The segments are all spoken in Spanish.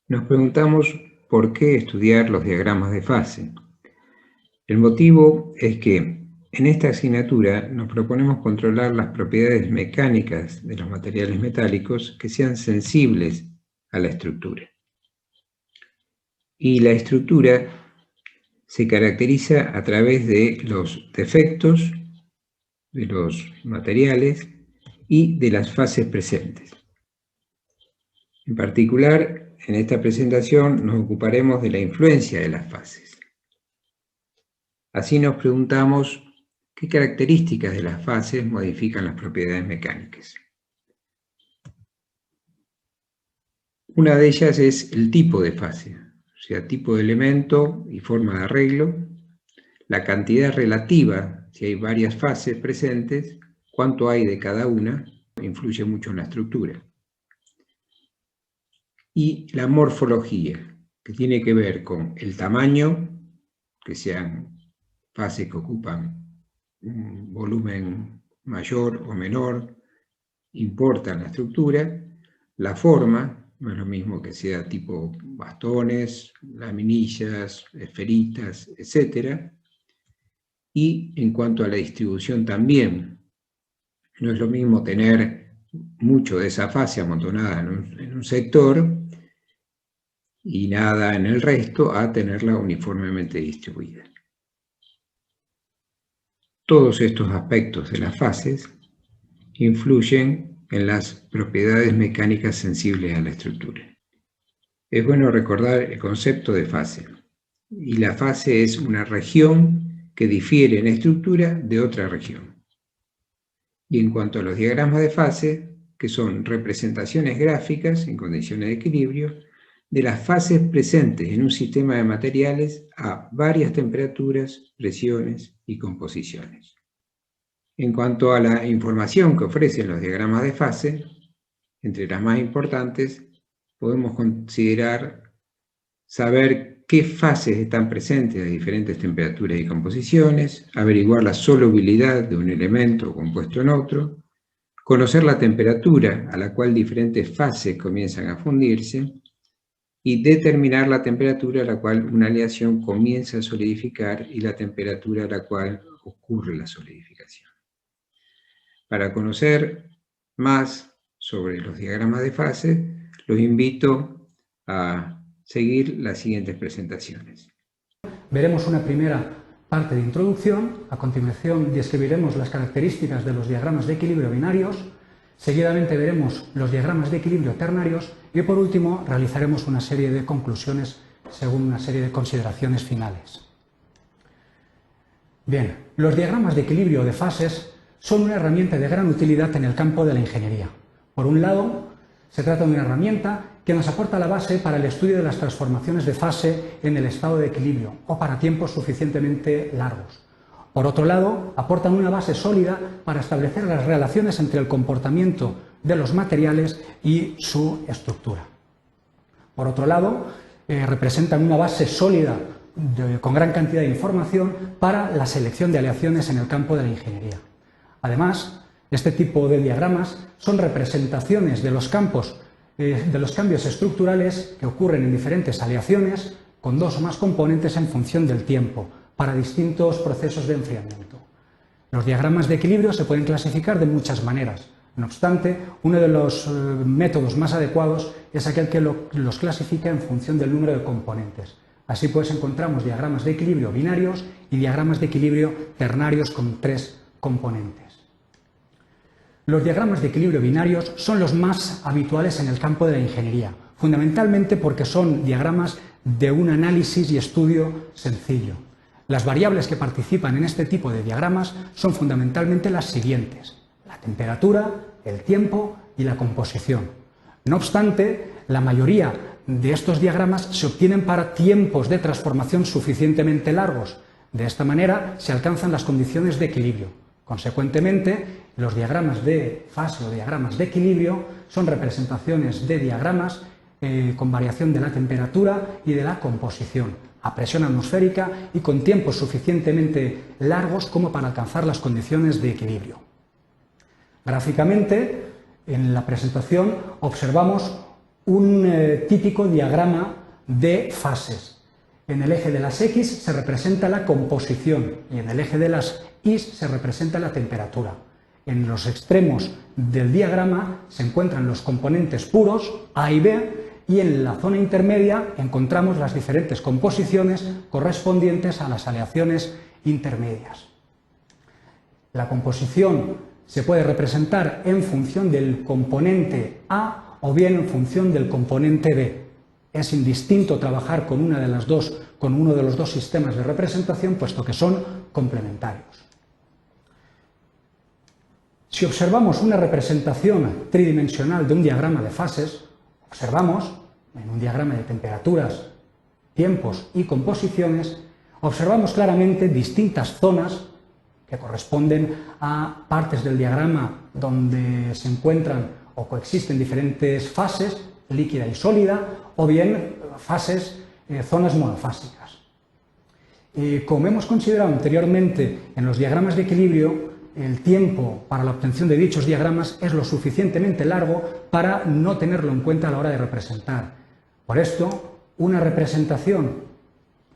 Nos preguntamos por qué estudiar los diagramas de fase. El motivo es que en esta asignatura nos proponemos controlar las propiedades mecánicas de los materiales metálicos que sean sensibles a la estructura. Y la estructura se caracteriza a través de los defectos de los materiales y de las fases presentes. En particular, en esta presentación nos ocuparemos de la influencia de las fases. Así nos preguntamos qué características de las fases modifican las propiedades mecánicas. Una de ellas es el tipo de fase, o sea, tipo de elemento y forma de arreglo, la cantidad relativa, si hay varias fases presentes, cuánto hay de cada una, influye mucho en la estructura. Y la morfología, que tiene que ver con el tamaño, que sean fases que ocupan un volumen mayor o menor, importan la estructura, la forma, no es lo mismo que sea tipo bastones, laminillas, esferitas, etc. Y en cuanto a la distribución también, no es lo mismo tener mucho de esa fase amontonada en un sector y nada en el resto, a tenerla uniformemente distribuida. Todos estos aspectos de las fases influyen en las propiedades mecánicas sensibles a la estructura. Es bueno recordar el concepto de fase. Y la fase es una región que difiere en estructura de otra región. Y en cuanto a los diagramas de fase, que son representaciones gráficas en condiciones de equilibrio de las fases presentes en un sistema de materiales a varias temperaturas, presiones y composiciones. En cuanto a la información que ofrecen los diagramas de fase, entre las más importantes, podemos considerar saber qué fases están presentes a diferentes temperaturas y composiciones, averiguar la solubilidad de un elemento compuesto en otro, conocer la temperatura a la cual diferentes fases comienzan a fundirse y determinar la temperatura a la cual una aleación comienza a solidificar y la temperatura a la cual ocurre la solidificación. Para conocer más sobre los diagramas de fase, los invito a seguir las siguientes presentaciones. Veremos una primera parte de introducción, a continuación describiremos las características de los diagramas de equilibrio binarios, seguidamente veremos los diagramas de equilibrio ternarios y por último realizaremos una serie de conclusiones según una serie de consideraciones finales. Bien, los diagramas de equilibrio de fases son una herramienta de gran utilidad en el campo de la ingeniería. Por un lado, se trata de una herramienta que nos aporta la base para el estudio de las transformaciones de fase en el estado de equilibrio o para tiempos suficientemente largos. Por otro lado, aportan una base sólida para establecer las relaciones entre el comportamiento de los materiales y su estructura. Por otro lado, representan una base sólida con gran cantidad de información para la selección de aleaciones en el campo de la ingeniería. Además, este tipo de diagramas son representaciones de los cambios estructurales que ocurren en diferentes aleaciones con dos o más componentes en función del tiempo para distintos procesos de enfriamiento. Los diagramas de equilibrio se pueden clasificar de muchas maneras. No obstante, uno de los métodos más adecuados es aquel que los clasifica en función del número de componentes. Así pues encontramos diagramas de equilibrio binarios y diagramas de equilibrio ternarios con 3 componentes. Los diagramas de equilibrio binarios son los más habituales en el campo de la ingeniería, fundamentalmente porque son diagramas de un análisis y estudio sencillo. Las variables que participan en este tipo de diagramas son fundamentalmente las siguientes: la temperatura, el tiempo y la composición. No obstante, la mayoría de estos diagramas se obtienen para tiempos de transformación suficientemente largos. De esta manera se alcanzan las condiciones de equilibrio. Consecuentemente, los diagramas de fase o diagramas de equilibrio son representaciones de diagramas con variación de la temperatura y de la composición, a presión atmosférica y con tiempos suficientemente largos como para alcanzar las condiciones de equilibrio. Gráficamente, en la presentación observamos un típico diagrama de fases. En el eje de las X se representa la composición y en el eje de las Y se representa la temperatura. En los extremos del diagrama se encuentran los componentes puros, A y B, y en la zona intermedia encontramos las diferentes composiciones correspondientes a las aleaciones intermedias. La composición se puede representar en función del componente A o bien en función del componente B. Es indistinto trabajar con uno de los dos sistemas de representación, puesto que son complementarios. Si observamos una representación tridimensional de un diagrama de fases, observamos en un diagrama de temperaturas, tiempos y composiciones, observamos claramente distintas zonas que corresponden a partes del diagrama donde se encuentran o coexisten diferentes fases, líquida y sólida, o bien zonas monofásicas. Como hemos considerado anteriormente en los diagramas de equilibrio, el tiempo para la obtención de dichos diagramas es lo suficientemente largo para no tenerlo en cuenta a la hora de representar. Por esto, una representación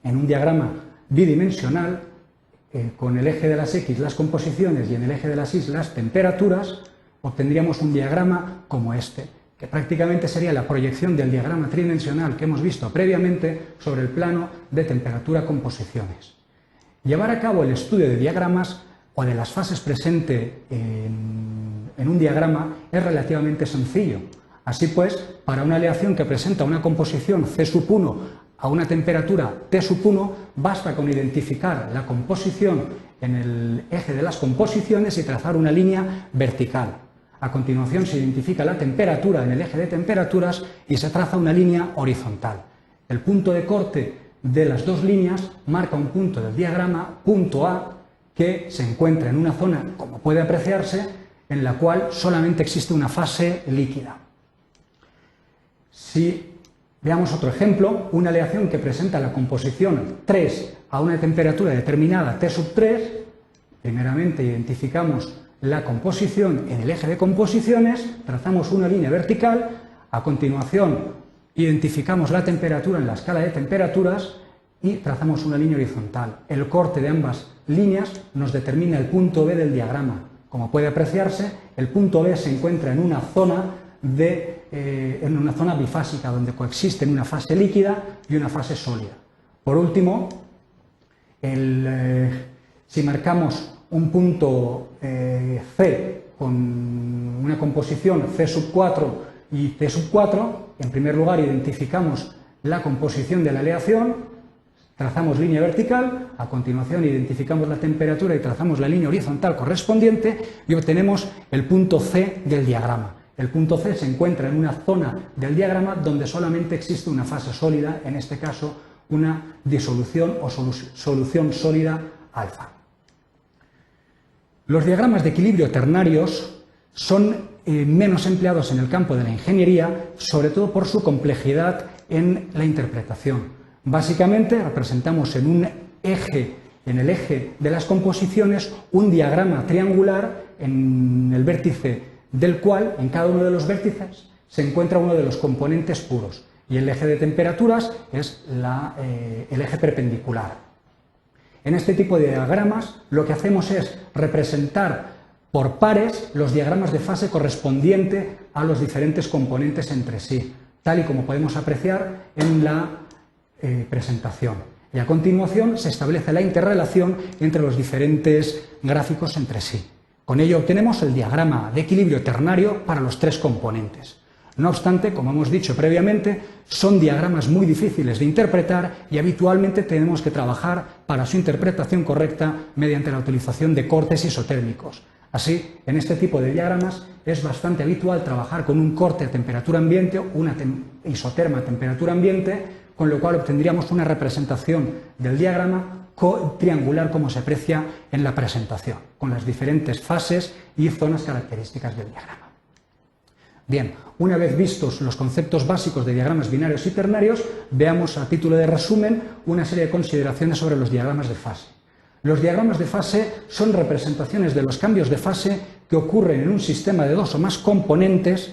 en un diagrama bidimensional, con el eje de las X las composiciones y en el eje de las Y las temperaturas, obtendríamos un diagrama como este, que prácticamente sería la proyección del diagrama tridimensional que hemos visto previamente sobre el plano de temperatura-composiciones. Llevar a cabo el estudio de diagramas o de las fases presentes en un diagrama es relativamente sencillo. Así pues, para una aleación que presenta una composición C1 a una temperatura T1, basta con identificar la composición en el eje de las composiciones y trazar una línea vertical. A continuación se identifica la temperatura en el eje de temperaturas y se traza una línea horizontal. El punto de corte de las dos líneas marca un punto del diagrama, punto A, que se encuentra en una zona, como puede apreciarse, en la cual solamente existe una fase líquida. Si veamos otro ejemplo, una aleación que presenta la composición 3 a una temperatura determinada T3, primeramente identificamos la composición en el eje de composiciones, trazamos una línea vertical, a continuación identificamos la temperatura en la escala de temperaturas y trazamos una línea horizontal. El corte de ambas líneas nos determina el punto B del diagrama. Como puede apreciarse, el punto B se encuentra en una zona bifásica donde coexisten una fase líquida y una fase sólida. Por último, si marcamos un punto C con una composición C4 y T4, en primer lugar identificamos la composición de la aleación, trazamos línea vertical, a continuación identificamos la temperatura y trazamos la línea horizontal correspondiente y obtenemos el punto C del diagrama. El punto C se encuentra en una zona del diagrama donde solamente existe una fase sólida, en este caso una disolución o solución sólida alfa. Los diagramas de equilibrio ternarios son menos empleados en el campo de la ingeniería, sobre todo por su complejidad en la interpretación. Básicamente representamos en el eje de las composiciones, un diagrama triangular en el vértice del cual, en cada uno de los vértices, se encuentra uno de los componentes puros y el eje de temperaturas es el eje perpendicular. En este tipo de diagramas lo que hacemos es representar por pares los diagramas de fase correspondiente a los diferentes componentes entre sí, tal y como podemos apreciar en la presentación. Y a continuación se establece la interrelación entre los diferentes gráficos entre sí. Con ello obtenemos el diagrama de equilibrio ternario para los tres componentes. No obstante, como hemos dicho previamente, son diagramas muy difíciles de interpretar y habitualmente tenemos que trabajar para su interpretación correcta mediante la utilización de cortes isotérmicos. Así, en este tipo de diagramas es bastante habitual trabajar con un corte a temperatura ambiente o una isoterma a temperatura ambiente, con lo cual obtendríamos una representación del diagrama triangular como se aprecia en la presentación, con las diferentes fases y zonas características del diagrama. Bien, una vez vistos los conceptos básicos de diagramas binarios y ternarios, veamos a título de resumen una serie de consideraciones sobre los diagramas de fase. Los diagramas de fase son representaciones de los cambios de fase que ocurren en un sistema de dos o más componentes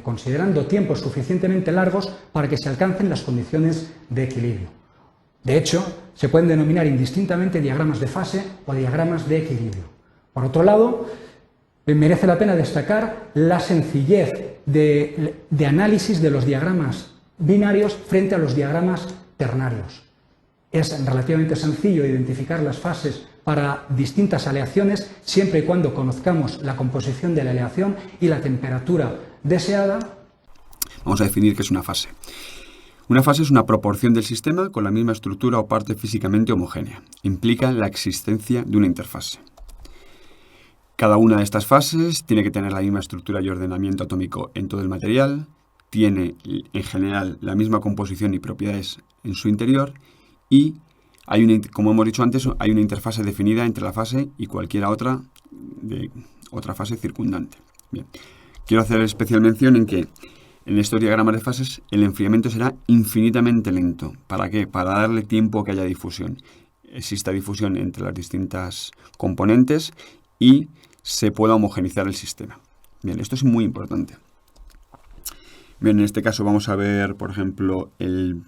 considerando tiempos suficientemente largos para que se alcancen las condiciones de equilibrio. De hecho, se pueden denominar indistintamente diagramas de fase o diagramas de equilibrio. Por otro lado, merece la pena destacar la sencillez de análisis de los diagramas binarios frente a los diagramas ternarios. Es relativamente sencillo identificar las fases para distintas aleaciones siempre y cuando conozcamos la composición de la aleación y la temperatura deseada. Vamos a definir qué es una fase. Una fase es una proporción del sistema con la misma estructura o parte físicamente homogénea. Implica la existencia de una interfase. Cada una de estas fases tiene que tener la misma estructura y ordenamiento atómico en todo el material, tiene en general la misma composición y propiedades en su interior y como hemos dicho antes, hay una interfase definida entre la fase y cualquier otra fase circundante. Bien. Quiero hacer especial mención en que en estos diagramas de fases el enfriamiento será infinitamente lento. ¿Para qué? Para darle tiempo a que haya difusión. Exista difusión entre las distintas componentes y se pueda homogeneizar el sistema. Bien, esto es muy importante. Bien, en este caso vamos a ver, por ejemplo, el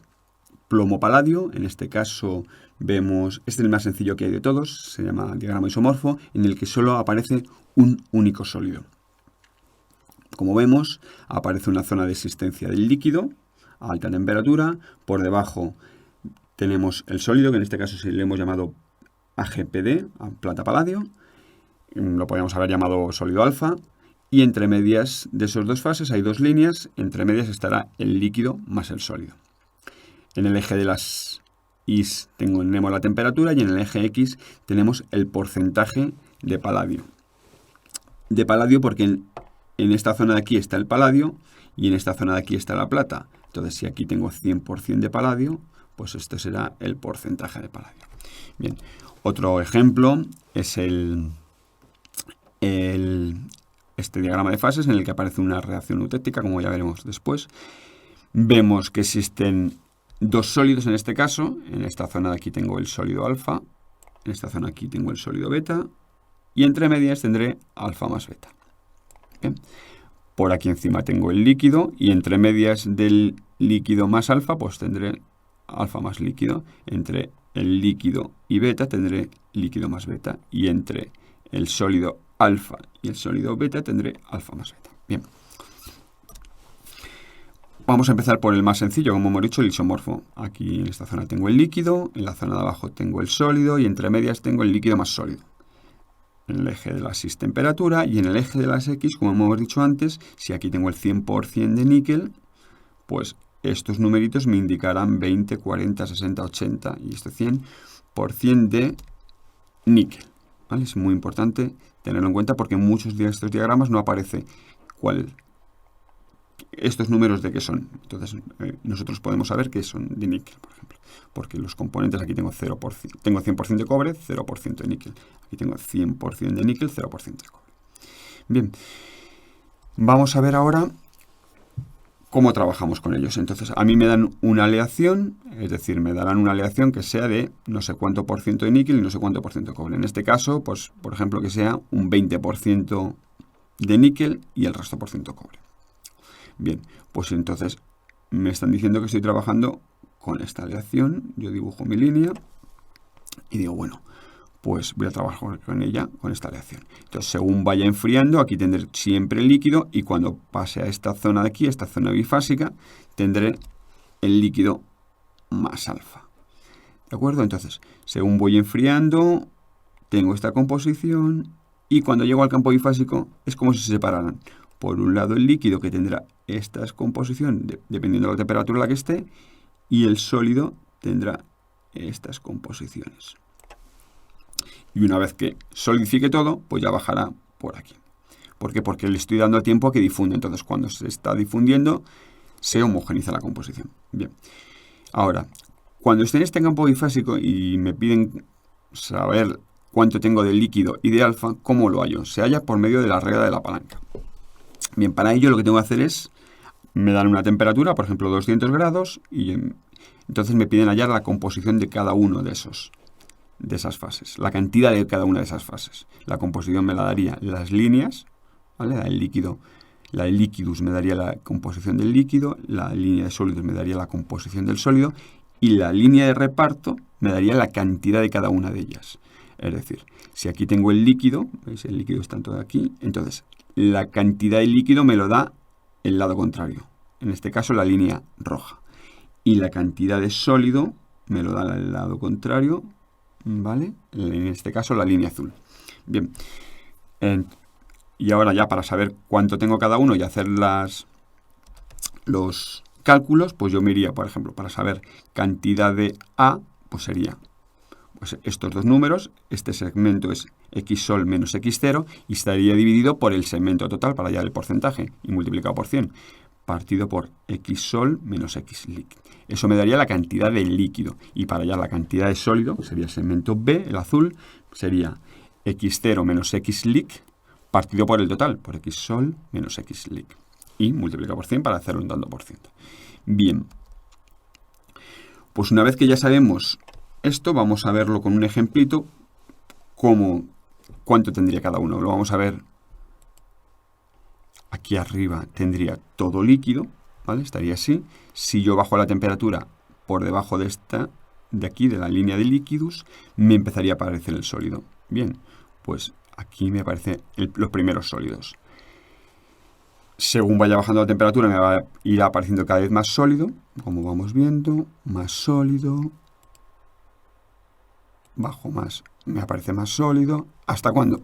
plomo-paladio. En este caso vemos, este es el más sencillo que hay de todos, se llama diagrama isomorfo, en el que solo aparece un único sólido. Como vemos, aparece una zona de existencia del líquido a alta temperatura, por debajo tenemos el sólido, que en este caso le hemos llamado AgPD, plata-paladio, lo podríamos haber llamado sólido alfa, y entre medias de esas dos fases hay dos líneas, entre medias estará el líquido más el sólido. En el eje de las Y tenemos la temperatura y en el eje X tenemos el porcentaje de paladio. De paladio porque en esta zona de aquí está el paladio y en esta zona de aquí está la plata. Entonces, si aquí tengo 100% de paladio, pues este será el porcentaje de paladio. Bien, otro ejemplo es este diagrama de fases en el que aparece una reacción eutéctica, como ya veremos después. Vemos que existen dos sólidos en este caso. En esta zona de aquí tengo el sólido alfa, en esta zona aquí tengo el sólido beta y entre medias tendré alfa más beta. Bien. Por aquí encima tengo el líquido y entre medias del líquido más alfa pues tendré alfa más líquido. Entre el líquido y beta tendré líquido más beta y entre el sólido alfa y el sólido beta tendré alfa más beta. Bien. Vamos a empezar por el más sencillo, como hemos dicho, el isomorfo. Aquí en esta zona tengo el líquido, en la zona de abajo tengo el sólido y entre medias tengo el líquido más sólido. En el eje de las Y temperatura y en el eje de las X, como hemos dicho antes, si aquí tengo el 100% de níquel, pues estos numeritos me indicarán 20, 40, 60, 80 y este 100% de níquel. ¿Vale? Es muy importante tenerlo en cuenta porque en muchos de estos diagramas no aparece estos números de qué son. Entonces nosotros podemos saber que son de níquel, por ejemplo. Porque los componentes, aquí tengo 0%, tengo 100% de cobre, 0% de níquel. Aquí tengo 100% de níquel, 0% de cobre. Bien, vamos a ver ahora cómo trabajamos con ellos. Entonces, a mí me dan una aleación, es decir, me darán una aleación que sea de no sé cuánto por ciento de níquel y no sé cuánto por ciento de cobre. En este caso, pues, por ejemplo, que sea un 20% de níquel y el resto por ciento cobre. Bien, pues entonces me están diciendo que estoy trabajando con esta aleación. Yo dibujo mi línea y digo, bueno, pues voy a trabajar con ella, con esta aleación. Entonces, según vaya enfriando, aquí tendré siempre el líquido y cuando pase a esta zona de aquí, esta zona bifásica, tendré el líquido más alfa. ¿De acuerdo? Entonces, según voy enfriando, tengo esta composición y cuando llego al campo bifásico es como si se separaran. Por un lado el líquido que tendrá esta composición, dependiendo de la temperatura a la que esté, y el sólido tendrá estas composiciones. Y una vez que solidifique todo, pues ya bajará por aquí. ¿Por qué? Porque le estoy dando tiempo a que difunda. Entonces, cuando se está difundiendo, se homogeniza la composición. Bien. Ahora, cuando esté en este campo bifásico y me piden saber cuánto tengo de líquido y de alfa, ¿cómo lo hallo? Se halla por medio de la regla de la palanca. Bien, para ello lo que tengo que hacer es, me dan una temperatura, por ejemplo 200 grados, y entonces me piden hallar la composición de cada uno de esas fases, la cantidad de cada una de esas fases. La composición me la daría las líneas, ¿vale? El líquido, La de liquidus me daría la composición del líquido, la línea de sólidos me daría la composición del sólido y la línea de reparto me daría la cantidad de cada una de ellas. Es decir, si aquí tengo el líquido, ¿veis? El líquido está todo aquí, entonces la cantidad de líquido me lo da el lado contrario, en este caso la línea roja. Y la cantidad de sólido me lo da el lado contrario, ¿vale? En este caso la línea azul. Bien, y ahora ya para saber cuánto tengo cada uno y hacer los cálculos, pues yo me iría, por ejemplo, para saber cantidad de A, pues sería pues estos dos números, este segmento es xsol menos x0 y estaría dividido por el segmento total para hallar el porcentaje y multiplicado por 100, partido por xsol menos xliq. Eso me daría la cantidad de líquido y para hallar la cantidad de sólido, sería el segmento B, el azul, sería x0 menos xliq partido por el total, por xsol menos xliq y multiplicado por 100 para hacerlo un tanto por ciento. Bien, pues una vez que ya sabemos esto, vamos a verlo con un ejemplito, cuánto tendría cada uno. Lo vamos a ver aquí arriba, tendría todo líquido, ¿vale? Estaría así. Si yo bajo la temperatura por debajo de aquí, de la línea de líquidos, me empezaría a aparecer el sólido. Bien, pues aquí me aparecen los primeros sólidos. Según vaya bajando la temperatura, me va a ir apareciendo cada vez más sólido, como vamos viendo, más sólido. Bajo más, me aparece más sólido. ¿Hasta cuándo?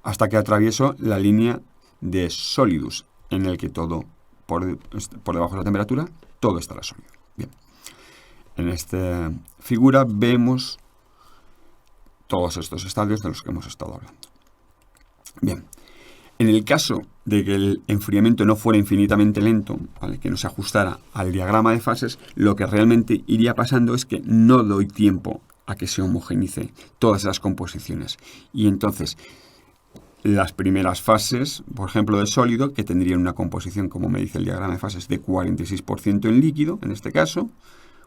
Hasta que atravieso la línea de sólidus, en el que todo, por debajo de la temperatura, todo estará sólido. Bien. En esta figura vemos todos estos estadios de los que hemos estado hablando. Bien. En el caso de que el enfriamiento no fuera infinitamente lento, ¿vale? Que no se ajustara al diagrama de fases, lo que realmente iría pasando es que no doy tiempo a que se homogenice todas esas composiciones. Y entonces, las primeras fases, por ejemplo, del sólido, que tendrían una composición, como me dice el diagrama de fases, de 46% en líquido, en este caso,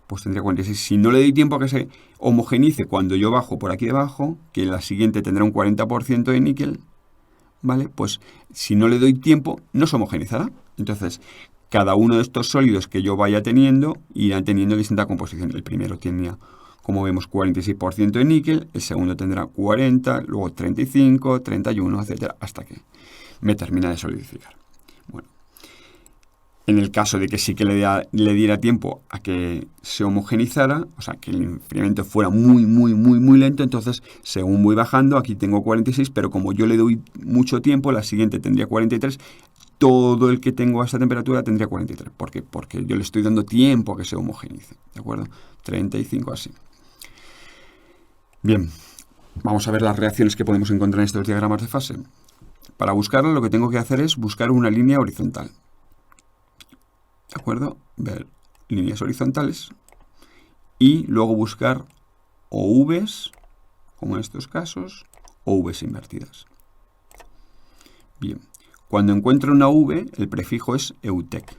pues tendría 46. Si no le doy tiempo a que se homogenice cuando yo bajo por aquí debajo, que la siguiente tendrá un 40% de níquel, ¿vale? Pues si no le doy tiempo, no se homogenizará. Entonces, cada uno de estos sólidos que yo vaya teniendo, irán teniendo distinta composición. El primero tenía, como vemos, 46% de níquel, el segundo tendrá 40, luego 35, 31, etcétera, hasta que me termina de solidificar. Bueno, en el caso de que sí que le diera tiempo a que se homogenizara, o sea, que el enfriamiento fuera muy lento, entonces, según voy bajando, aquí tengo 46, pero como yo le doy mucho tiempo, la siguiente tendría 43, todo el que tengo a esta temperatura tendría 43. ¿Por qué? Porque yo le estoy dando tiempo a que se homogenice, ¿de acuerdo? 35 así. Bien, vamos a ver las reacciones que podemos encontrar en estos diagramas de fase. Para buscarlo, lo que tengo que hacer es buscar una línea horizontal. ¿De acuerdo? Ver líneas horizontales y luego buscar o Vs, como en estos casos, o Vs invertidas. Bien, cuando encuentro una V, el prefijo es EUTEC.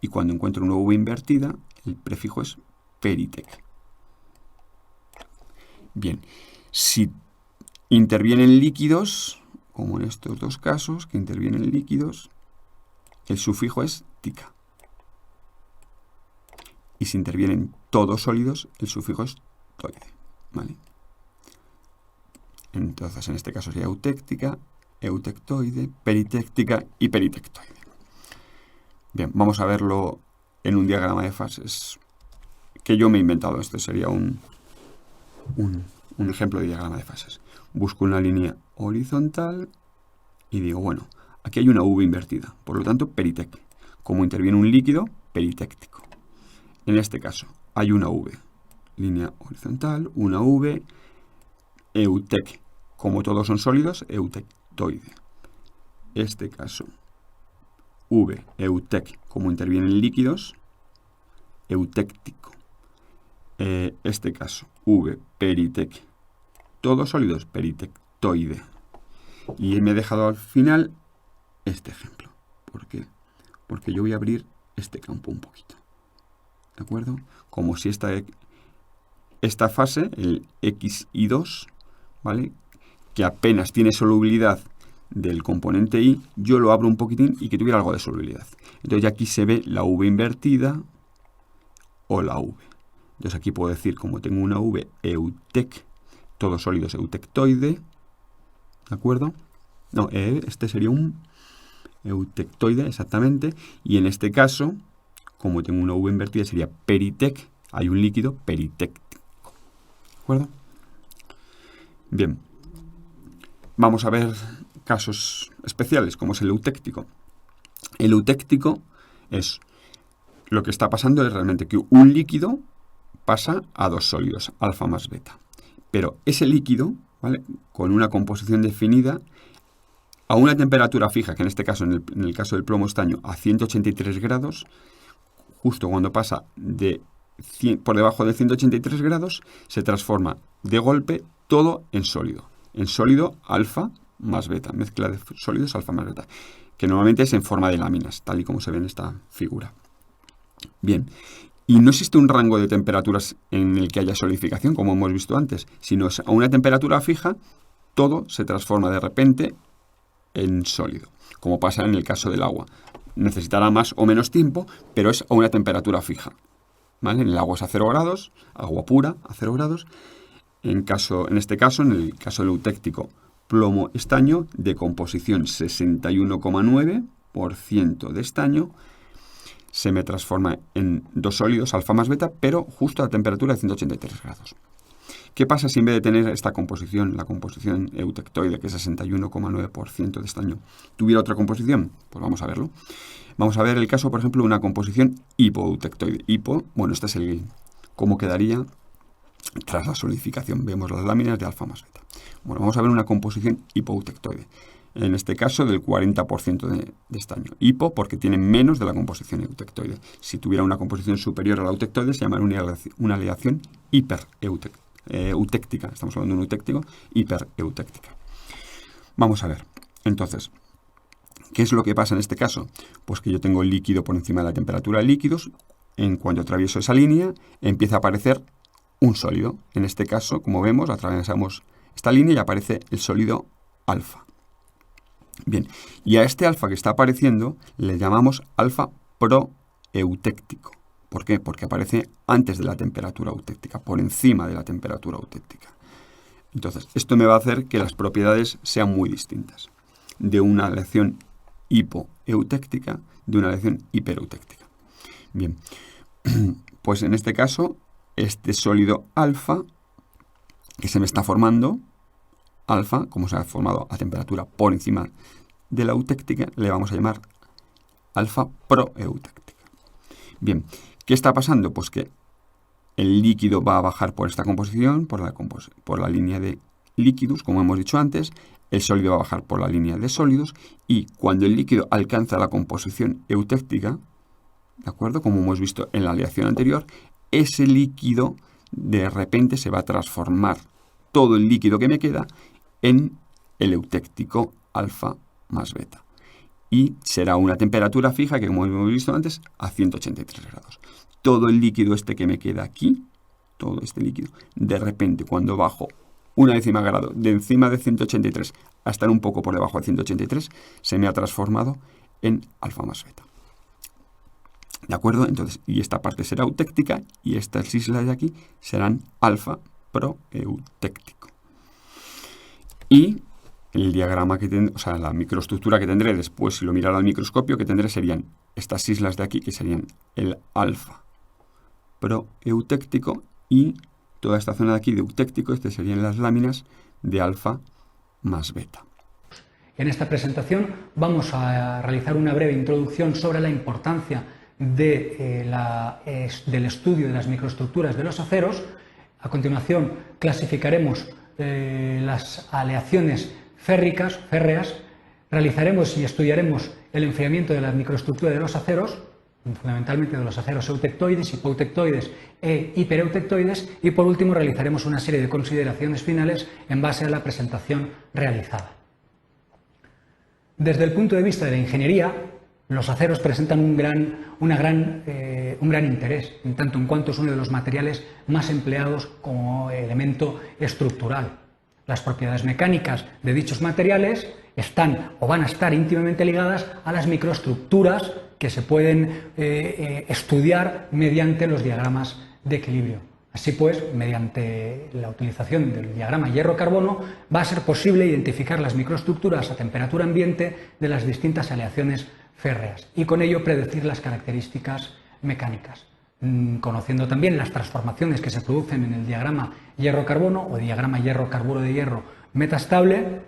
Y cuando encuentro una V invertida, el prefijo es PERITEC. Bien, si intervienen líquidos, como en estos dos casos, que intervienen líquidos, el sufijo es TICA. Y si intervienen todos sólidos, el sufijo es toide, ¿vale? Entonces, en este caso sería eutectica, eutectoide, peritectica y peritectoide. Bien, vamos a verlo en un diagrama de fases que yo me he inventado. Este sería un ejemplo de diagrama de fases. Busco una línea horizontal y digo, bueno, aquí hay una V invertida, por lo tanto, peritec. Como interviene un líquido, peritéctico. En este caso, hay una V, línea horizontal, una V, eutec. Como todos son sólidos, eutectoide. Este caso, V, eutec. Como intervienen líquidos, eutéctico. Este caso, V, peritec. Todos sólidos, peritectoide. Y me he dejado al final este ejemplo. ¿Por qué? Porque yo voy a abrir este campo un poquito. ¿De acuerdo? Como si esta fase, el XI2, ¿vale? Que apenas tiene solubilidad del componente I, yo lo abro un poquitín y que tuviera algo de solubilidad. Entonces ya aquí se ve la V invertida o la V. Entonces aquí puedo decir, como tengo una V eutec, todos sólidos eutectoide, ¿de acuerdo? No, este sería un eutectoide, exactamente. Y en este caso, como tengo una V invertida, sería peritec. Hay un líquido peritéctico. ¿De acuerdo? Bien. Vamos a ver casos especiales, como es el eutéctico. El eutéctico es lo que está pasando es realmente que un líquido pasa a dos sólidos, alfa más beta. Pero ese líquido, ¿vale?, con una composición definida, a una temperatura fija, que en este caso, en el caso del plomo estaño, a 183 grados, justo cuando pasa por debajo de 183 grados, se transforma de golpe todo en sólido alfa más beta, mezcla de sólidos alfa más beta, que normalmente es en forma de láminas, tal y como se ve en esta figura. Bien, y no existe un rango de temperaturas en el que haya solidificación, como hemos visto antes, sino a una temperatura fija, todo se transforma de repente en sólido, como pasa en el caso del agua. Necesitará más o menos tiempo, pero es a una temperatura fija. ¿Vale? En el agua es a 0 grados, agua pura a 0 grados. En este caso, en el caso del eutéctico, plomo estaño de composición 61,9% de estaño, se me transforma en dos sólidos, alfa más beta, pero justo a temperatura de 183 grados. ¿Qué pasa si en vez de tener esta composición, la composición eutectoide, que es 61,9% de estaño, tuviera otra composición? Pues vamos a verlo. Vamos a ver el caso, por ejemplo, de una composición hipoeutectoide. Bueno, este es cómo quedaría tras la solidificación. Vemos las láminas de alfa más beta. Bueno, vamos a ver una composición hipoeutectoide. En este caso, del 40% de estaño. Hipo porque tiene menos de la composición eutectoide. Si tuviera una composición superior a la eutectoide, se llamaría una aleación hipereutéctica. Estamos hablando de un eutéctico, hipereutéctica. Vamos a ver. Entonces, ¿qué es lo que pasa en este caso? Pues que yo tengo el líquido por encima de la temperatura de líquidos. En cuanto atravieso esa línea, empieza a aparecer un sólido. En este caso, como vemos, atravesamos esta línea y aparece el sólido alfa. Bien, y a este alfa que está apareciendo le llamamos alfa proeutéctico. ¿Por qué? Porque aparece antes de la temperatura eutéctica, por encima de la temperatura eutéctica. Entonces, esto me va a hacer que las propiedades sean muy distintas. De una aleación hipoeutéctica, de una aleación hipereutéctica. Bien, pues en este caso, este sólido alfa que se me está formando, alfa, como se ha formado a temperatura por encima de la eutéctica, le vamos a llamar alfa proeutéctica. Bien, ¿qué está pasando? Pues que el líquido va a bajar por esta composición, por la línea de líquidos, como hemos dicho antes, el sólido va a bajar por la línea de sólidos, y cuando el líquido alcanza la composición eutéctica, ¿de acuerdo? Como hemos visto en la aleación anterior, ese líquido de repente se va a transformar, todo el líquido que me queda, en el eutéctico alfa más beta. Y será una temperatura fija que, como hemos visto antes, a 183 grados. Todo el líquido este que me queda aquí, todo este líquido, de repente cuando bajo una décima grado de encima de 183 a estar un poco por debajo de 183, se me ha transformado en alfa más beta. ¿De acuerdo? Entonces, y esta parte será eutéctica y estas islas de aquí serán alfa proeutéctico. Y el diagrama que tendré, o sea, la microestructura que tendré después, si lo mirara al microscopio, que tendré serían estas islas de aquí, que serían el alfa proeutéctico, y toda esta zona de aquí de eutéctico, serían las láminas de alfa más beta. En esta presentación vamos a realizar una breve introducción sobre la importancia del estudio de las microestructuras de los aceros. A continuación clasificaremos las aleaciones férreas, realizaremos y estudiaremos el enfriamiento de la microestructura de los aceros, fundamentalmente de los aceros eutectoides, hipoeutectoides e hipereutectoides, y por último realizaremos una serie de consideraciones finales en base a la presentación realizada. Desde el punto de vista de la ingeniería, los aceros presentan un gran interés, en tanto en cuanto es uno de los materiales más empleados como elemento estructural. Las propiedades mecánicas de dichos materiales están o van a estar íntimamente ligadas a las microestructuras que se pueden estudiar mediante los diagramas de equilibrio. Así pues, mediante la utilización del diagrama hierro-carbono va a ser posible identificar las microestructuras a temperatura ambiente de las distintas aleaciones férreas y con ello predecir las características mecánicas. Conociendo también las transformaciones que se producen en el diagrama hierro-carbono o diagrama hierro-carburo de hierro metastable,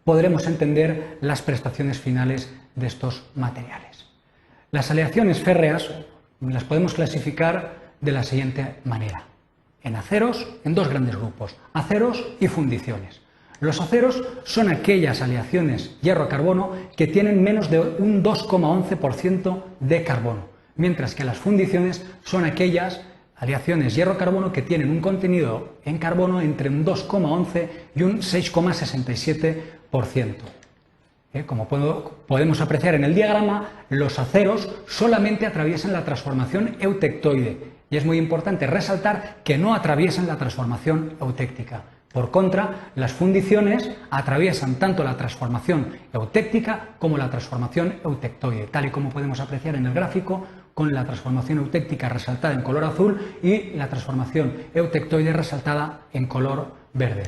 podremos entender las prestaciones finales de estos materiales. Las aleaciones férreas las podemos clasificar de la siguiente manera: en aceros, en dos grandes grupos, aceros y fundiciones. Los aceros son aquellas aleaciones hierro-carbono que tienen menos de un 2,11% de carbono, mientras que las fundiciones son aquellas aleaciones hierro-carbono que tienen un contenido en carbono entre un 2,11 y un 6,67%. Como podemos apreciar en el diagrama, los aceros solamente atraviesan la transformación eutectoide y es muy importante resaltar que no atraviesan la transformación eutéctica. Por contra, las fundiciones atraviesan tanto la transformación eutéctica como la transformación eutectoide, tal y como podemos apreciar en el gráfico, con la transformación eutéctica resaltada en color azul y la transformación eutectoide resaltada en color verde.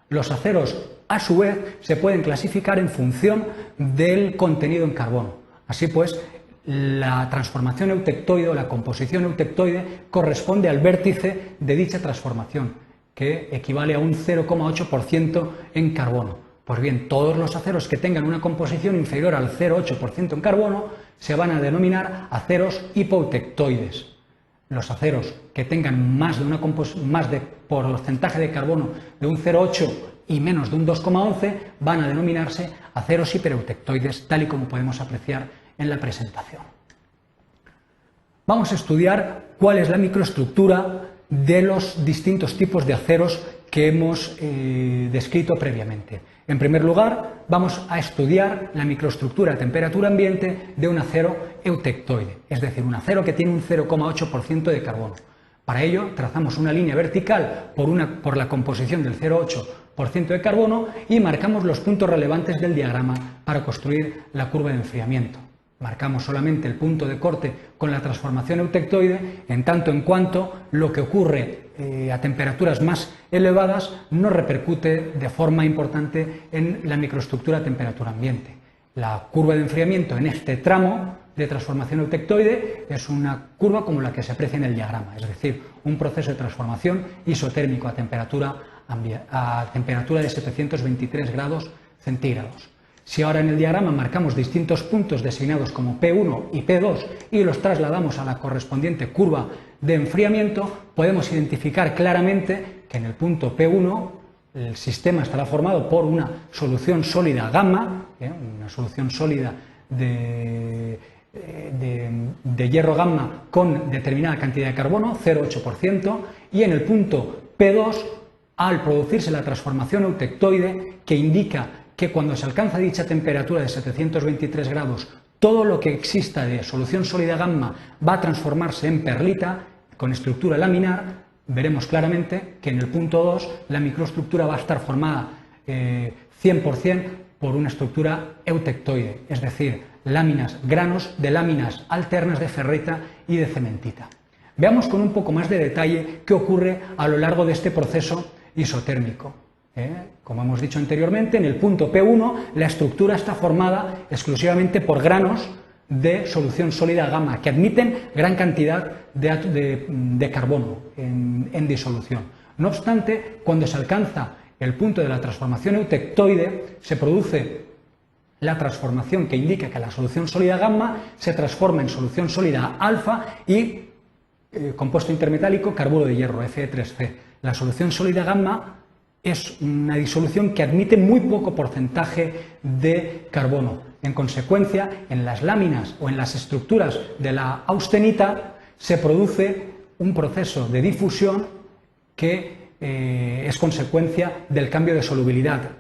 Los aceros, a su vez, se pueden clasificar en función del contenido en carbono. Así pues, la transformación eutectoide o la composición eutectoide corresponde al vértice de dicha transformación, que equivale a un 0,8% en carbono. Pues bien, todos los aceros que tengan una composición inferior al 0,8% en carbono se van a denominar aceros hipoeutectoides. Los aceros que tengan más de porcentaje de carbono de un 0,8 y menos de un 2,11 van a denominarse aceros hipereutectoides, tal y como podemos apreciar en la presentación. Vamos a estudiar cuál es la microestructura de los distintos tipos de aceros que hemos descrito previamente. En primer lugar, vamos a estudiar la microestructura a temperatura ambiente de un acero eutectoide, es decir, un acero que tiene un 0,8% de carbono. Para ello, trazamos una línea vertical por la composición del 0,8% de carbono y marcamos los puntos relevantes del diagrama para construir la curva de enfriamiento. Marcamos solamente el punto de corte con la transformación eutectoide, en tanto en cuanto lo que ocurre a temperaturas más elevadas no repercute de forma importante en la microestructura a temperatura ambiente. La curva de enfriamiento en este tramo de transformación eutectoide es una curva como la que se aprecia en el diagrama, es decir, un proceso de transformación isotérmico a temperatura de 723 grados centígrados. Si ahora en el diagrama marcamos distintos puntos designados como P1 y P2 y los trasladamos a la correspondiente curva de enfriamiento, podemos identificar claramente que en el punto P1 el sistema estará formado por una solución sólida gamma, una solución sólida de hierro gamma con determinada cantidad de carbono, 0,8%, y en el punto P2, al producirse la transformación eutectoide, que indica que cuando se alcanza dicha temperatura de 723 grados, todo lo que exista de solución sólida gamma va a transformarse en perlita con estructura laminar. Veremos claramente que en el punto 2 la microestructura va a estar formada 100% por una estructura eutectoide, es decir, granos de láminas alternas de ferrita y de cementita. Veamos con un poco más de detalle qué ocurre a lo largo de este proceso isotérmico. Como hemos dicho anteriormente, en el punto P1 la estructura está formada exclusivamente por granos de solución sólida gamma que admiten gran cantidad de carbono en disolución. No obstante, cuando se alcanza el punto de la transformación eutectoide, se produce la transformación que indica que la solución sólida gamma se transforma en solución sólida alfa y compuesto intermetálico carburo de hierro, Fe3C. La solución sólida gamma es una disolución que admite muy poco porcentaje de carbono. En consecuencia, en las láminas o en las estructuras de la austenita se produce un proceso de difusión que es consecuencia del cambio de solubilidad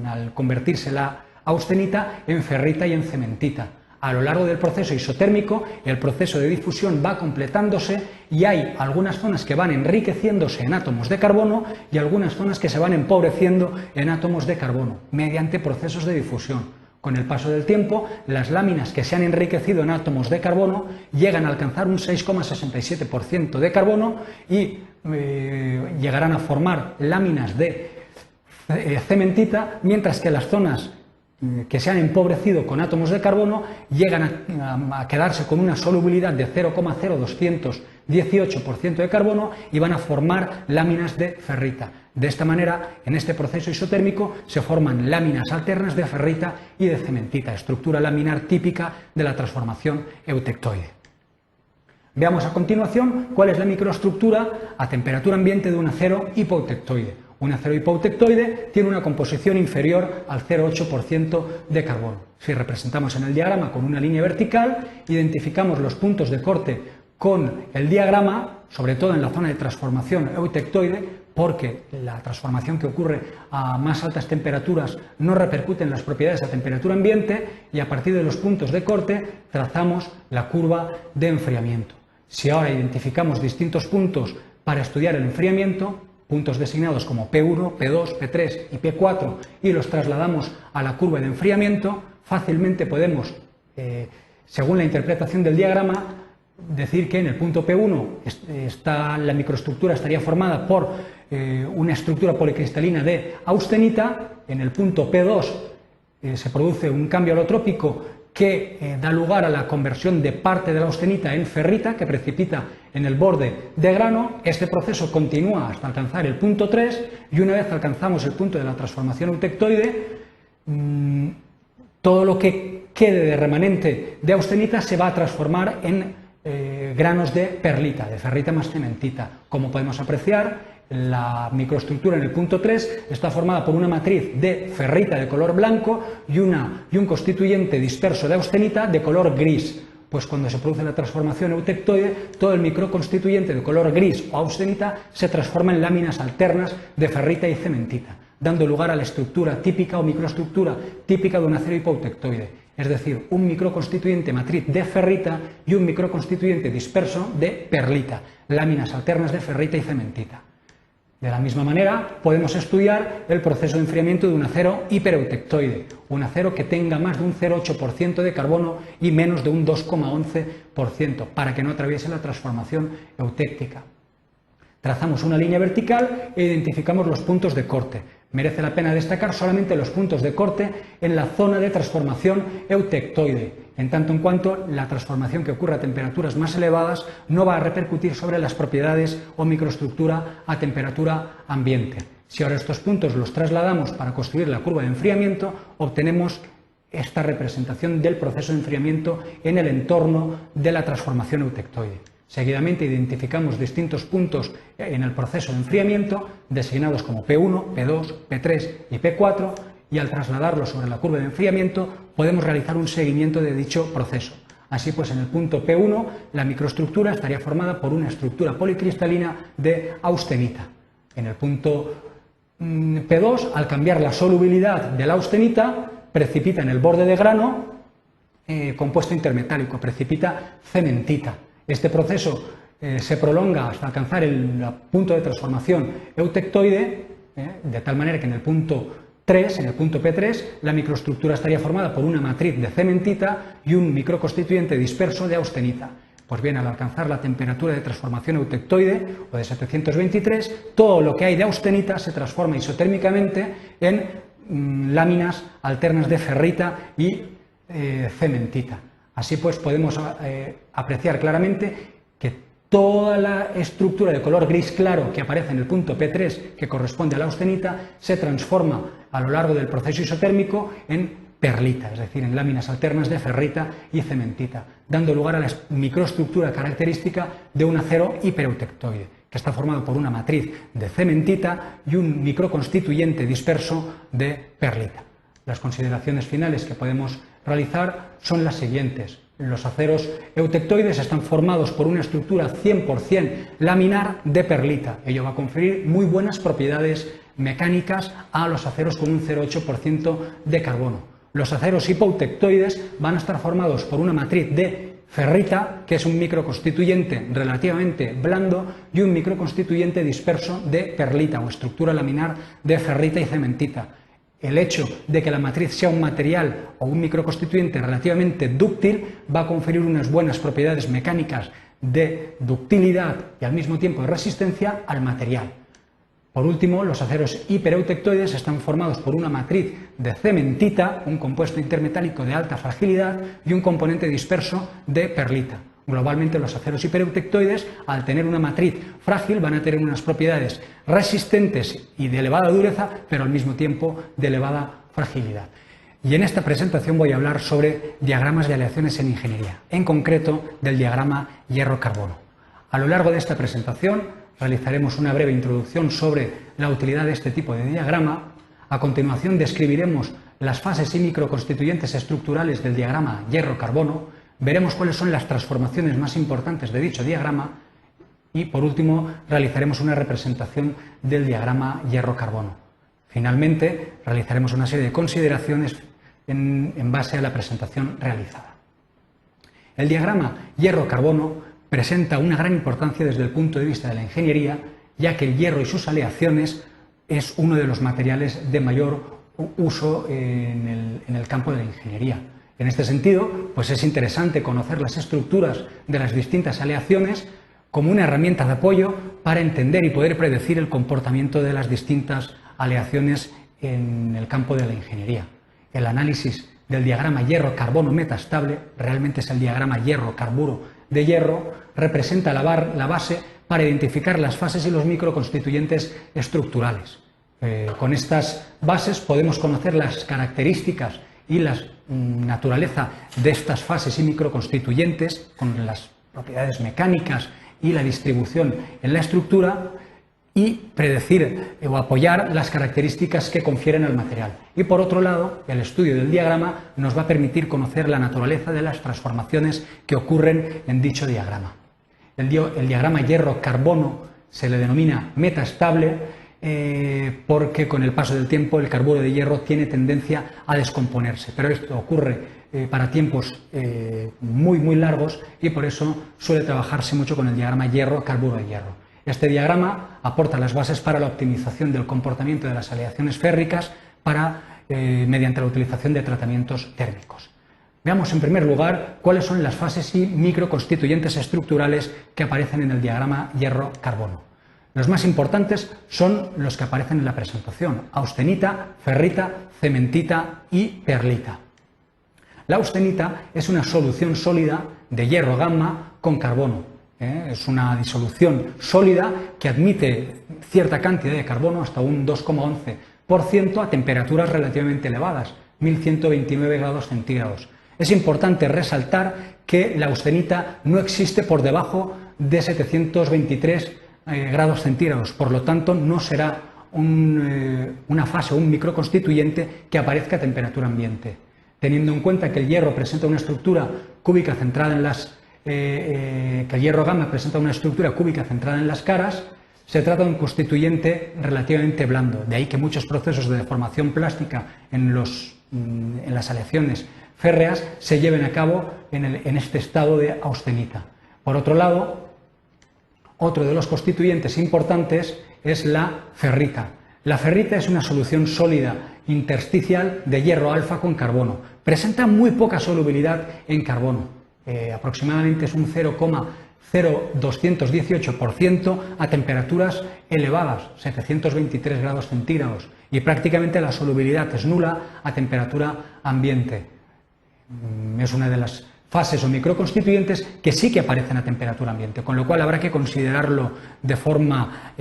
al convertirse la austenita en ferrita y en cementita. A lo largo del proceso isotérmico, el proceso de difusión va completándose y hay algunas zonas que van enriqueciéndose en átomos de carbono y algunas zonas que se van empobreciendo en átomos de carbono mediante procesos de difusión. Con el paso del tiempo, las láminas que se han enriquecido en átomos de carbono llegan a alcanzar un 6,67% de carbono y llegarán a formar láminas de cementita, mientras que las zonas que se han empobrecido con átomos de carbono llegan a quedarse con una solubilidad de 0,0218% de carbono y van a formar láminas de ferrita. De esta manera, en este proceso isotérmico se forman láminas alternas de ferrita y de cementita, estructura laminar típica de la transformación eutectoide. Veamos a continuación cuál es la microestructura a temperatura ambiente de un acero hipoeutectoide. Un acero hipoeutectoide tiene una composición inferior al 0,8% de carbono. Si representamos en el diagrama con una línea vertical, identificamos los puntos de corte con el diagrama, sobre todo en la zona de transformación eutectoide, porque la transformación que ocurre a más altas temperaturas no repercute en las propiedades a temperatura ambiente, y a partir de los puntos de corte trazamos la curva de enfriamiento. Si ahora identificamos distintos puntos para estudiar el enfriamiento, puntos designados como P1, P2, P3 y P4, y los trasladamos a la curva de enfriamiento, fácilmente podemos, según la interpretación del diagrama, decir que en el punto P1 la microestructura estaría formada por una estructura policristalina de austenita. En el punto P2 se produce un cambio alotrópico que da lugar a la conversión de parte de la austenita en ferrita, que precipita en el borde de grano. Este proceso continúa hasta alcanzar el punto 3, y una vez alcanzamos el punto de la transformación eutectoide, todo lo que quede de remanente de austenita se va a transformar en granos de perlita, de ferrita más cementita. Como podemos apreciar, la microestructura en el punto 3 está formada por una matriz de ferrita de color blanco y un constituyente disperso de austenita de color gris. Pues cuando se produce la transformación eutectoide, todo el microconstituyente de color gris o austenita se transforma en láminas alternas de ferrita y cementita, dando lugar a la estructura típica o microestructura típica de un acero hipoeutectoide. Es decir, un microconstituyente matriz de ferrita y un microconstituyente disperso de perlita, láminas alternas de ferrita y cementita. De la misma manera, podemos estudiar el proceso de enfriamiento de un acero hipereutectoide, un acero que tenga más de un 0,8% de carbono y menos de un 2,11%, para que no atraviese la transformación eutéctica. Trazamos una línea vertical e identificamos los puntos de corte. Merece la pena destacar solamente los puntos de corte en la zona de transformación eutectoide, en tanto en cuanto la transformación que ocurre a temperaturas más elevadas no va a repercutir sobre las propiedades o microestructura a temperatura ambiente. Si ahora estos puntos los trasladamos para construir la curva de enfriamiento, obtenemos esta representación del proceso de enfriamiento en el entorno de la transformación eutectoide. Seguidamente identificamos distintos puntos en el proceso de enfriamiento, designados como P1, P2, P3 y P4, y al trasladarlos sobre la curva de enfriamiento podemos realizar un seguimiento de dicho proceso. Así pues, en el punto P1 la microestructura estaría formada por una estructura policristalina de austenita. En el punto P2, al cambiar la solubilidad de la austenita, precipita en el borde de grano compuesto intermetálico, precipita cementita. Este proceso se prolonga hasta alcanzar el punto de transformación eutectoide, de tal manera que en el punto 3, en el punto P3, la microestructura estaría formada por una matriz de cementita y un microconstituyente disperso de austenita. Pues bien, al alcanzar la temperatura de transformación eutectoide, o de 723, todo lo que hay de austenita se transforma isotérmicamente en láminas alternas de ferrita y cementita. Así pues, podemos apreciar claramente que toda la estructura de color gris claro que aparece en el punto P3, que corresponde a la austenita, se transforma a lo largo del proceso isotérmico en perlita, es decir, en láminas alternas de ferrita y cementita, dando lugar a la microestructura característica de un acero hipereutectoide, que está formado por una matriz de cementita y un microconstituyente disperso de perlita. Las consideraciones finales que podemos realizar son las siguientes. Los aceros eutectoides están formados por una estructura 100% laminar de perlita. Ello va a conferir muy buenas propiedades mecánicas a los aceros con un 0,8% de carbono. Los aceros hipoutectoides van a estar formados por una matriz de ferrita, que es un microconstituyente relativamente blando, y un microconstituyente disperso de perlita o estructura laminar de ferrita y cementita. El hecho de que la matriz sea un material o un microconstituyente relativamente dúctil va a conferir unas buenas propiedades mecánicas de ductilidad y al mismo tiempo de resistencia al material. Por último, los aceros hipereutectoides están formados por una matriz de cementita, un compuesto intermetálico de alta fragilidad, y un componente disperso de perlita. Globalmente, los aceros hipereutectoides, al tener una matriz frágil, van a tener unas propiedades resistentes y de elevada dureza, pero al mismo tiempo de elevada fragilidad. Y en esta presentación voy a hablar sobre diagramas de aleaciones en ingeniería, en concreto del diagrama hierro-carbono. A lo largo de esta presentación realizaremos una breve introducción sobre la utilidad de este tipo de diagrama. A continuación describiremos las fases y microconstituyentes estructurales del diagrama hierro-carbono, veremos cuáles son las transformaciones más importantes de dicho diagrama y, por último, realizaremos una representación del diagrama hierro-carbono. Finalmente, realizaremos una serie de consideraciones en base a la presentación realizada. El diagrama hierro-carbono presenta una gran importancia desde el punto de vista de la ingeniería, ya que el hierro y sus aleaciones es uno de los materiales de mayor uso en el campo de la ingeniería. En este sentido, pues es interesante conocer las estructuras de las distintas aleaciones como una herramienta de apoyo para entender y poder predecir el comportamiento de las distintas aleaciones en el campo de la ingeniería. El análisis del diagrama hierro-carbono metastable, realmente es el diagrama hierro-carburo de hierro, representa la base para identificar las fases y los microconstituyentes estructurales. Con estas bases podemos conocer las características y la naturaleza de estas fases y microconstituyentes, con las propiedades mecánicas y la distribución en la estructura, y predecir o apoyar las características que confieren al material. Y por otro lado, el estudio del diagrama nos va a permitir conocer la naturaleza de las transformaciones que ocurren en dicho diagrama. El diagrama hierro-carbono se le denomina metastable porque con el paso del tiempo el carburo de hierro tiene tendencia a descomponerse, pero esto ocurre para tiempos muy largos y por eso suele trabajarse mucho con el diagrama hierro-carburo de hierro. Este diagrama aporta las bases para la optimización del comportamiento de las aleaciones férricas mediante la utilización de tratamientos térmicos. Veamos en primer lugar cuáles son las fases y microconstituyentes estructurales que aparecen en el diagrama hierro-carbono. Los más importantes son los que aparecen en la presentación: austenita, ferrita, cementita y perlita. La austenita es una solución sólida de hierro gamma con carbono. Es una disolución sólida que admite cierta cantidad de carbono, hasta un 2,11%, a temperaturas relativamente elevadas, 1129 grados centígrados. Es importante resaltar que la austenita no existe por debajo de 723 grados centígrados, por lo tanto no será una fase o un microconstituyente que aparezca a temperatura ambiente. Teniendo en cuenta que el hierro presenta una estructura cúbica centrada en que el hierro gamma presenta una estructura cúbica centrada en las caras, se trata de un constituyente relativamente blando. De ahí que muchos procesos de deformación plástica en las aleaciones férreas se lleven a cabo en este estado de austenita. Por otro lado, otro de los constituyentes importantes es la ferrita. La ferrita es una solución sólida intersticial de hierro alfa con carbono. Presenta muy poca solubilidad en carbono. Aproximadamente es un 0,0218% a temperaturas elevadas, 723 grados centígrados, y prácticamente la solubilidad es nula a temperatura ambiente. Es una de las fases o microconstituyentes que sí que aparecen a temperatura ambiente, con lo cual habrá que considerarlo de forma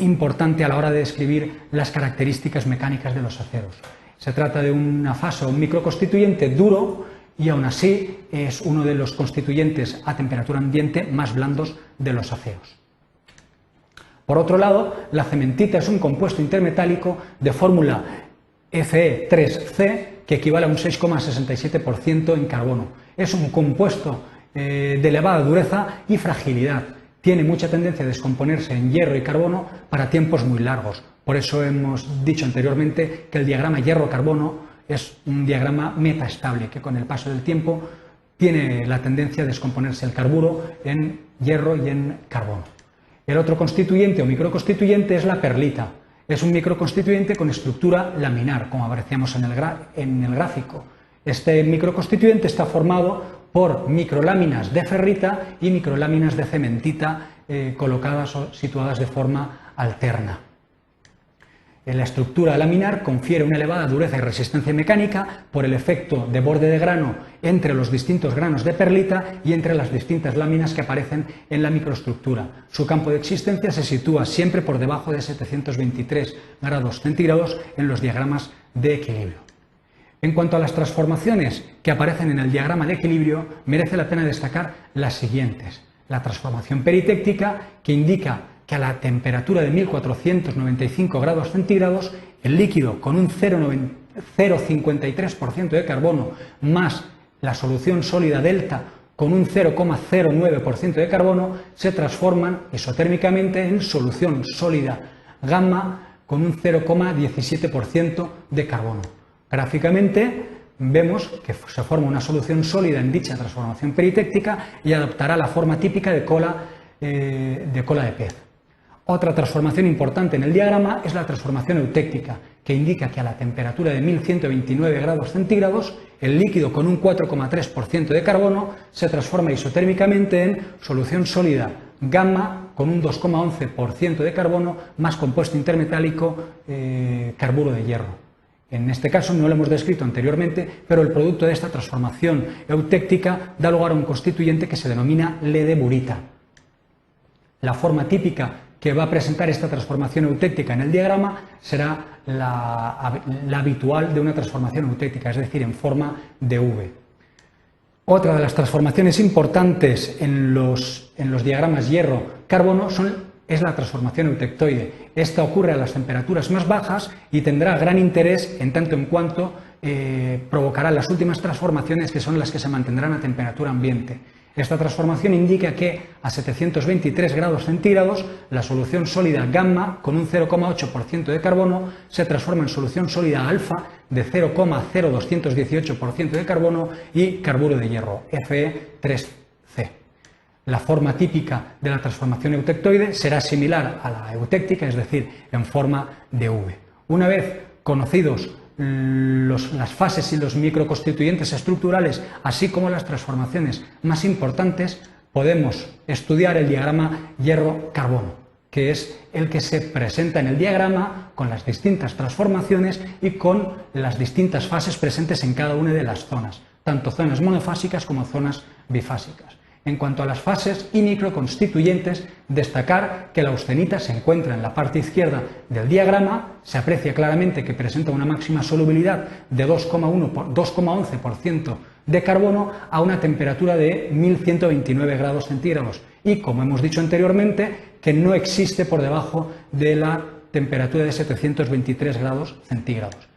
importante a la hora de describir las características mecánicas de los aceros. Se trata de una fase o un microconstituyente duro, y aún así es uno de los constituyentes a temperatura ambiente más blandos de los aceros. Por otro lado, la cementita es un compuesto intermetálico de fórmula Fe3C que equivale a un 6,67% en carbono. Es un compuesto de elevada dureza y fragilidad. Tiene mucha tendencia a descomponerse en hierro y carbono para tiempos muy largos. Por eso hemos dicho anteriormente que el diagrama hierro-carbono es un diagrama metaestable que con el paso del tiempo tiene la tendencia a descomponerse el carburo en hierro y en carbono. El otro constituyente o microconstituyente es la perlita. Es un microconstituyente con estructura laminar, como apreciamos en el gráfico. Este microconstituyente está formado por microláminas de ferrita y microláminas de cementita colocadas o situadas de forma alterna. La estructura laminar confiere una elevada dureza y resistencia mecánica por el efecto de borde de grano entre los distintos granos de perlita y entre las distintas láminas que aparecen en la microestructura. Su campo de existencia se sitúa siempre por debajo de 723 grados centígrados en los diagramas de equilibrio. En cuanto a las transformaciones que aparecen en el diagrama de equilibrio, merece la pena destacar las siguientes. La transformación peritéctica, que indica que a la temperatura de 1495 grados centígrados, el líquido con un 0,53% de carbono más la solución sólida delta con un 0,09% de carbono se transforman isotérmicamente en solución sólida gamma con un 0,17% de carbono. Gráficamente vemos que se forma una solución sólida en dicha transformación peritéctica y adoptará la forma típica de cola de pez. Otra transformación importante en el diagrama es la transformación eutéctica, que indica que a la temperatura de 1129 grados centígrados, el líquido con un 4,3% de carbono se transforma isotérmicamente en solución sólida gamma con un 2,11% de carbono más compuesto intermetálico carburo de hierro. En este caso no lo hemos descrito anteriormente, pero el producto de esta transformación eutéctica da lugar a un constituyente que se denomina ledeburita. La forma típica que va a presentar esta transformación eutéctica en el diagrama será la habitual de una transformación eutéctica, es decir, en forma de V. Otra de las transformaciones importantes en los diagramas hierro-carbono es la transformación eutectoide. Esta ocurre a las temperaturas más bajas y tendrá gran interés en tanto en cuanto provocará las últimas transformaciones, que son las que se mantendrán a temperatura ambiente. Esta transformación indica que a 723 grados centígrados la solución sólida gamma con un 0,8% de carbono se transforma en solución sólida alfa de 0,0218% de carbono y carburo de hierro, Fe3C. La forma típica de la transformación eutectoide será similar a la eutéctica, es decir, en forma de V. Una vez conocidos las fases y los microconstituyentes estructurales, así como las transformaciones más importantes, podemos estudiar el diagrama hierro-carbono, que es el que se presenta en el diagrama con las distintas transformaciones y con las distintas fases presentes en cada una de las zonas, tanto zonas monofásicas como zonas bifásicas. En cuanto a las fases y microconstituyentes, destacar que la austenita se encuentra en la parte izquierda del diagrama. Se aprecia claramente que presenta una máxima solubilidad de 2,11% de carbono a una temperatura de 1129 grados centígrados y, como hemos dicho anteriormente, que no existe por debajo de la temperatura de 723 grados centígrados.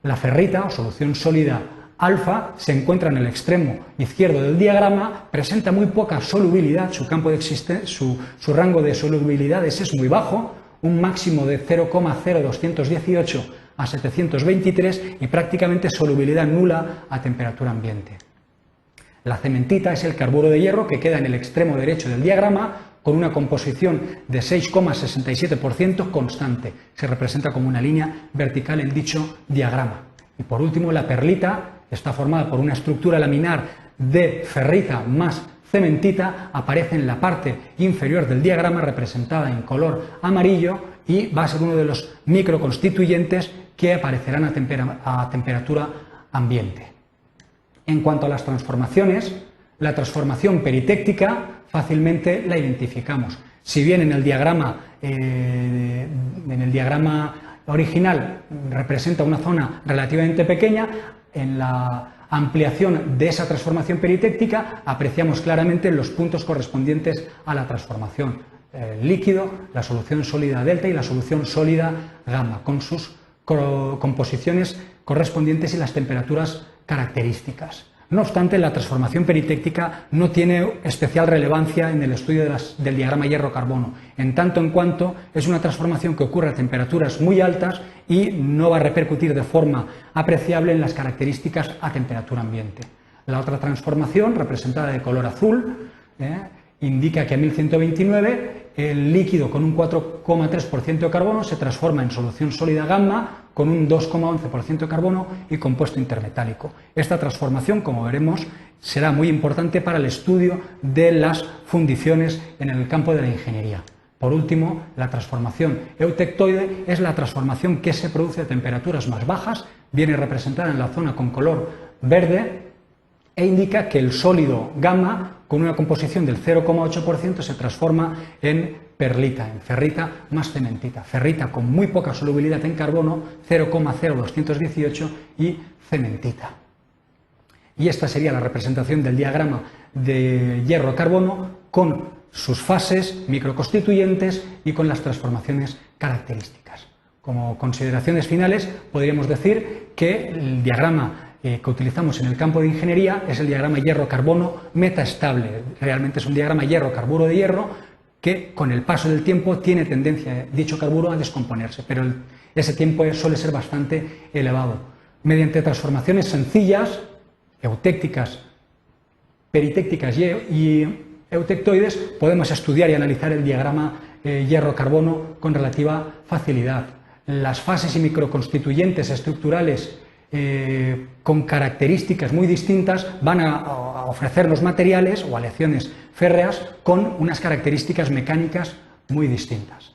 La ferrita, o solución sólida alfa, se encuentra en el extremo izquierdo del diagrama, presenta muy poca solubilidad, su rango de solubilidades es muy bajo, un máximo de 0,0218 a 723 y prácticamente solubilidad nula a temperatura ambiente. La cementita es el carburo de hierro que queda en el extremo derecho del diagrama con una composición de 6,67% constante. Se representa como una línea vertical en dicho diagrama. Y por último, la perlita está formada por una estructura laminar de ferrita más cementita, aparece en la parte inferior del diagrama representada en color amarillo y va a ser uno de los microconstituyentes que aparecerán a temperatura ambiente. En cuanto a las transformaciones, la transformación peritéctica fácilmente la identificamos. Si bien en el diagrama original representa una zona relativamente pequeña, en la ampliación de esa transformación peritéctica apreciamos claramente los puntos correspondientes a la transformación líquido, la solución sólida delta y la solución sólida gamma, con sus composiciones correspondientes y las temperaturas características. No obstante, la transformación peritéctica no tiene especial relevancia en el estudio del diagrama hierro-carbono, en tanto en cuanto es una transformación que ocurre a temperaturas muy altas y no va a repercutir de forma apreciable en las características a temperatura ambiente. La otra transformación, representada de color azul, indica que a 1129 el líquido con un 4,3% de carbono se transforma en solución sólida gamma con un 2,11% de carbono y compuesto intermetálico. Esta transformación, como veremos, será muy importante para el estudio de las fundiciones en el campo de la ingeniería. Por último, la transformación eutectoide es la transformación que se produce a temperaturas más bajas, viene representada en la zona con color verde e indica que el sólido gamma, con una composición del 0,8%, se transforma en perlita, en ferrita más cementita. Ferrita con muy poca solubilidad en carbono, 0,0218, y cementita. Y esta sería la representación del diagrama de hierro-carbono con sus fases microconstituyentes y con las transformaciones características. Como consideraciones finales, podríamos decir que el diagrama que utilizamos en el campo de ingeniería es el diagrama hierro-carbono metaestable. Realmente es un diagrama hierro-carburo de hierro que con el paso del tiempo tiene tendencia dicho carburo a descomponerse, pero ese tiempo suele ser bastante elevado. Mediante transformaciones sencillas, eutécticas, peritécticas y eutectoides, podemos estudiar y analizar el diagrama hierro-carbono con relativa facilidad. Las fases y microconstituyentes estructurales con características muy distintas van a ofrecernos materiales o aleaciones férreas con unas características mecánicas muy distintas.